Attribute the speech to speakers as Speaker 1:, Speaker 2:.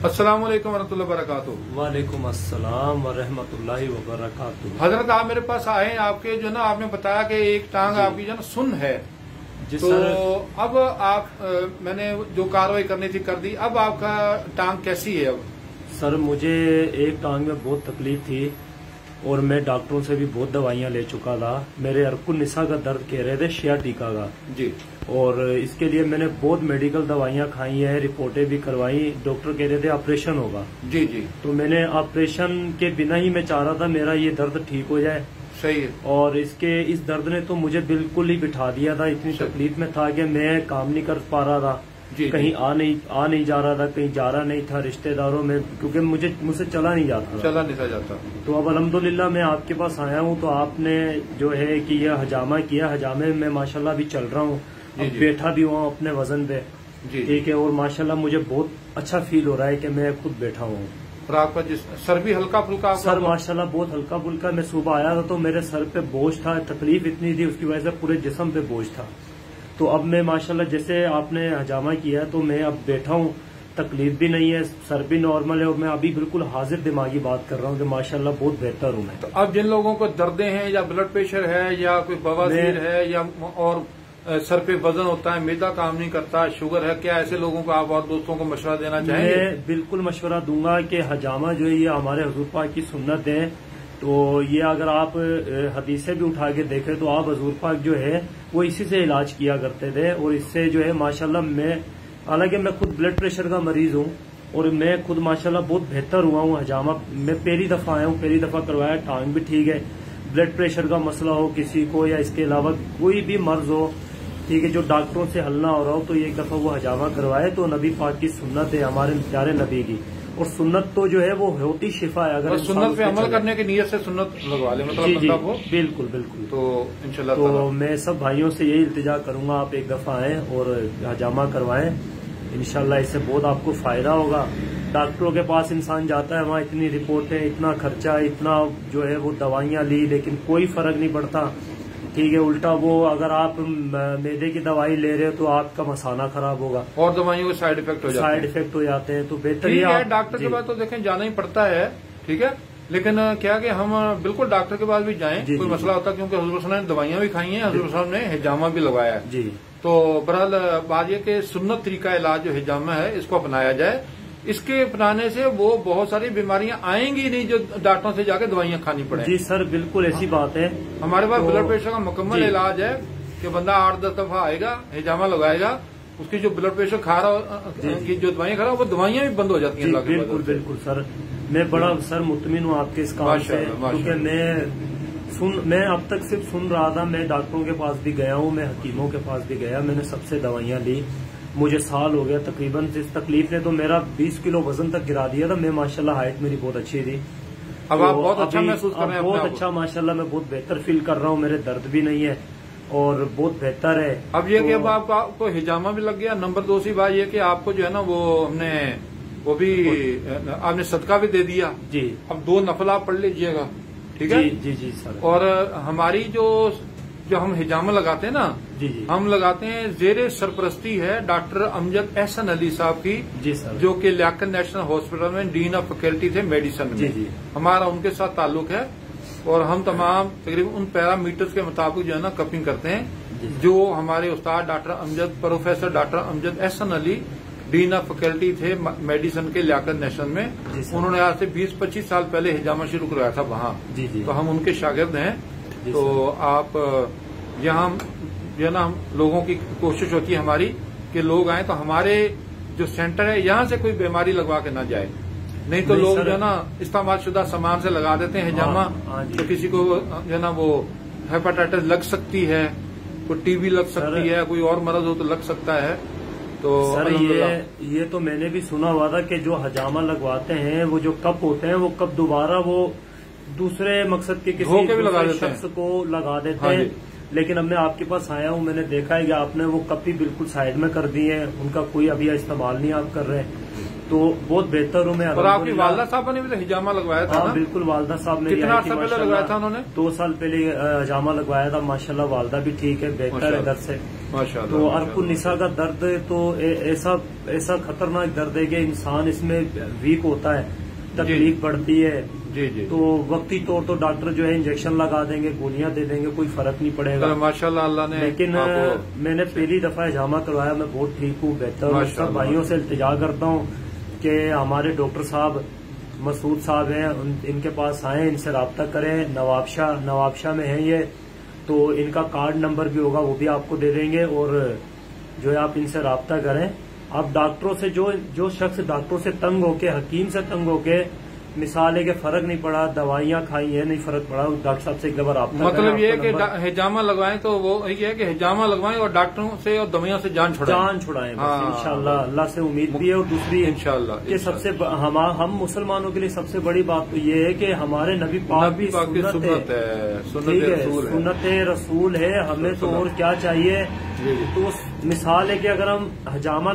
Speaker 1: अस्सलाम वालेकुम वरहमतुल्लाहि वबरकातुहू।
Speaker 2: वालेकुम अस्सलाम वरहमतुल्लाहि वबरकातुहू।
Speaker 1: हजरत आप मेरे पास आए, आपके जो ना आपने बताया कि एक टांग आपकी जो ना सुन्न है, तो अब आप मैंने जो कार्रवाई करनी थी कर दी। अब आपका टांग कैसी है? अब
Speaker 2: सर मुझे एक टांग में बहुत तकलीफ थी और मैं डॉक्टरों से भी बहुत दवाइयां ले चुका था। मेरे अरकुन निसा का दर्द कह रहे थे, शियाटिका का
Speaker 1: जी,
Speaker 2: और इसके लिए मैंने बहुत मेडिकल दवाइयां खाई हैं, रिपोर्टें भी करवाई। डॉक्टर कह रहे थे ऑपरेशन होगा।
Speaker 1: जी जी।
Speaker 2: तो मैंने ऑपरेशन के बिना ही मैं चाह रहा था मेरा ये दर्द ठीक हो जाए।
Speaker 1: सही है।
Speaker 2: और इस दर्द ने तो मुझे बिल्कुल ही बिठा दिया था। इतनी तकलीफ में था कि मैं काम नहीं कर पा रहा था, कहीं आ नहीं जा रहा था, कहीं जा रहा नहीं था रिश्तेदारों में, क्योंकि मुझसे चला नहीं जाता। तो अब अल्हम्दुलिल्लाह मैं आपके पास आया हूँ, तो आपने जो है कि यह हजामा किया, हजामे में माशाल्लाह भी चल रहा हूँ, बैठा भी हुआ अपने वजन पे, ठीक है। और माशाल्लाह मुझे बहुत अच्छा फील हो रहा है कि मैं खुद बैठा हूँ।
Speaker 1: और आपका सर भी हल्का फुल्का?
Speaker 2: सर माशाल्लाह बहुत हल्का फुल्का। मैं सुबह आया था तो मेरे सर पे बोझ था, तकलीफ इतनी थी उसकी वजह से पूरे जिस्म पे बोझ था। तो अब मैं माशाल्लाह जैसे आपने हजामा किया तो मैं अब बैठा हूँ, तकलीफ भी नहीं है, सर भी नॉर्मल है और मैं अभी बिल्कुल हाजिर दिमागी बात कर रहा हूँ कि माशाल्लाह बहुत बेहतर हूँ मैं।
Speaker 1: तो अब जिन लोगों को दर्दें हैं या ब्लड प्रेशर है या कोई बवासीर है या और सर पे वजन होता है, मैदा काम नहीं करता, शुगर है, क्या ऐसे लोगों को आप और दोस्तों को मशवरा देना चाहेंगे?
Speaker 2: मैं बिल्कुल मशवरा दूंगा कि हजामा जो है ये हमारे हुजूर पाक की सुन्नत है। तो ये अगर आप हदीसें भी उठा के देखें तो आप हुजूर पाक जो है वो इसी से इलाज किया करते थे और इससे जो है माशाल्लाह हालांकि मैं खुद ब्लड प्रेशर का मरीज हूँ और मैं खुद माशाल्लाह बहुत बेहतर हुआ हूँ। हजामा मैं पहली दफा आया हूँ, पहली दफा करवाया, टांग भी ठीक है। ब्लड प्रेशर का मसला हो किसी को या इसके अलावा कोई भी मर्ज हो, ठीक है, जो डॉक्टरों से हल ना हो रहा हो, तो एक दफा वो हजामा करवाए। तो नबी पाक की सुन्नत है, हमारे प्यारे नबी की, और सुन्नत तो जो है वो होती शिफा है। अगर
Speaker 1: सुन्नत पे अमल करने की नीयत से सुन्नत लगवा ले, मतलब
Speaker 2: जी, बिल्कुल बिल्कुल।
Speaker 1: तो इंशाल्लाह
Speaker 2: तो मैं सब भाइयों से यही इल्तिजा करूंगा, आप एक दफा आएं और हजामा करवाएं, इंशाल्लाह इससे बहुत आपको फायदा होगा। डॉक्टरों के पास इंसान जाता है, वहाँ इतनी रिपोर्टें, इतना खर्चा, इतना जो है वो दवाइयां ली, लेकिन कोई फर्क नहीं पड़ता, ठीक है। उल्टा वो अगर आप मैदे की दवाई ले रहे हो तो आपका मसाना खराब होगा
Speaker 1: और दवाइयों के साइड इफेक्ट हो जाते हैं। तो बेहतर है डॉक्टर के पास तो देखें जाना ही पड़ता है, ठीक है, लेकिन क्या कि हम बिल्कुल डॉक्टर के पास भी जाएं, कोई मसला होता है, क्योंकि हुजूर साहब ने दवाइयां भी खाई हैं, हुजूर साहब ने हिजामा भी लगाया है जी। तो बहरहाल बात यह कि सुन्नत तरीका इलाज जो हिजामा है इसको अपनाया जाए। इसके अपनाने से वो बहुत सारी बीमारियां आएंगी नहीं जो डॉक्टरों से जाकर दवाइयां खानी पड़े। जी
Speaker 2: सर बिल्कुल ऐसी बात है।
Speaker 1: हमारे पास ब्लड प्रेशर का मुकम्मल इलाज है कि बंदा 8-10 दफा आएगा, हिजामा लगाएगा, उसकी जो ब्लड प्रेशर खा रहा की जो दवाइयां खा रहा वो दवाइयां भी बंद हो जाती हैं।
Speaker 2: बिल्कुल बिल्कुल सर, मैं बड़ा सर मुतमिन हूँ आपके इस काम से, क्योंकि मैं अब तक सिर्फ सुन रहा था। मैं डॉक्टरों के पास भी गया हूँ, मैं हकीमों के पास भी गया, मैंने सबसे दवाइयां ली, मुझे साल हो गया तकरीबन। इस तकलीफ ने तो मेरा 20 किलो वजन तक गिरा दिया था। मैं माशाल्लाह हाइट मेरी बहुत अच्छी थी।
Speaker 1: अब तो आप बहुत अच्छा महसूस कर रहे हैं?
Speaker 2: बहुत अच्छा माशाल्लाह, मैं बहुत बेहतर फील कर रहा हूँ, मेरे दर्द भी नहीं है और बहुत बेहतर है।
Speaker 1: अब ये कि अब आपको हिजामा भी लग गया, नंबर 2 सी बात ये कि आपको जो है ना वो भी आपने सदका भी दे दिया जी। अब 2 नफल आप पढ़ लीजिएगा, ठीक है?
Speaker 2: जी जी सर।
Speaker 1: और हमारी जो हम हिजामा लगाते हैं ना जी, हम लगाते हैं जेरे सरपरस्ती है डॉक्टर अमजद एहसन अली साहब की जी सर, जो कि लियाकत नेशनल हॉस्पिटल में डीन ऑफ फैकल्टी थे मेडिसिन में जी। हमारा उनके साथ ताल्लुक है और हम तमाम तकरीबन उन पैरामीटर्स के मुताबिक जो है ना कपिंग करते हैं जो हमारे उस्ताद doctor Amjad, professor doctor Amjad Ahsan Ali dean of faculty थे मेडिसिन के लियाकत नेशनल में। उन्होंने आज से 20-25 साल पहले हिजामा शुरू करवाया था वहाँ, तो हम उनके शागिर्द हैं। तो आप यहाँ जो है ना हम लोगों की कोशिश होती है हमारी कि लोग आए तो हमारे जो सेंटर है यहाँ से कोई बीमारी लगवा के ना जाए, नहीं तो लोग जो है ना इस्तेमाल शुदा सामान से लगा देते हैं हिजामा। तो किसी को जो है ना वो हेपेटाइटिस लग सकती है, कोई टीबी लग सकती है, कोई और मरज हो तो लग सकता है। तो
Speaker 2: सर ये तो मैंने भी सुना हुआ था कि जो हजामा लगवाते हैं वो जो कप होते हैं वो कप दोबारा वो दूसरे मकसद के किसी शख्स को लगा देते हैं। लेकिन अब मैं आपके पास आया हूँ, मैंने देखा है कि आपने वो कप ही बिल्कुल साइड में कर दी है, उनका कोई अभी इस्तेमाल नहीं आप कर रहे हैं। तो बहुत बेहतर हूँ मैं।
Speaker 1: और आपकी वालदा साहब ने भी तो हिजामा लगवाया था ना?
Speaker 2: बिल्कुल, वालदा साहब ने
Speaker 1: कितना अर्सा पहले लगवाया था उन्होंने?
Speaker 2: 2 साल पहले हिजामा लगवाया था। माशाल्लाह वालदा भी ठीक है, बेहतर है दर्द से माशाल्लाह। तो अर्कुनिसा का दर्द तो ऐसा खतरनाक दर्द है कि इंसान इसमें वीक होता है, तकलीफ बढ़ती है।
Speaker 1: जी जी।
Speaker 2: तो वक्ती तौर तो डॉक्टर जो है इंजेक्शन लगा देंगे, गोलियां दे देंगे, कोई फर्क नहीं पड़ेगा
Speaker 1: माशाल्लाह अल्लाह ने।
Speaker 2: लेकिन मैंने पहली दफा हिजामा करवाया, मैं बहुत ठीक हूँ, बेहतर हूँ। सब भाइयों से इल्तिजा करता हूँ कि हमारे डॉक्टर साहब मसूद साहब हैं, इनके पास आए, इनसे रब्ता करें। नवाबशाह में है ये, तो इनका कार्ड नंबर भी होगा, वो भी आपको दे देंगे। और जो है आप इनसे रब्ता करें। आप डॉक्टरों से जो शख्स डॉक्टरों से तंग होके, हकीम से तंग होके, मिसाल है कि फर्क नहीं पड़ा, दवाइयां खाई है नहीं फर्क पड़ा, डॉक्टर साहब से एक बार आप
Speaker 1: मतलब ये है कि हिजामा लगवाएं तो वो ये है कि हिजामा लगवाएं और डॉक्टरों से और दवाइयों से जान छुड़ाएं।
Speaker 2: इंशाल्लाह अल्लाह से उम्मीद भी है। और दूसरी
Speaker 1: इंशाल्लाह
Speaker 2: कि सबसे हम मुसलमानों के लिए सबसे बड़ी बात तो ये है कि हमारे नबी पाक की सुन्नत रसूल है, हमें तो और क्या चाहिए। तो मिसाल है कि अगर हम हिजामा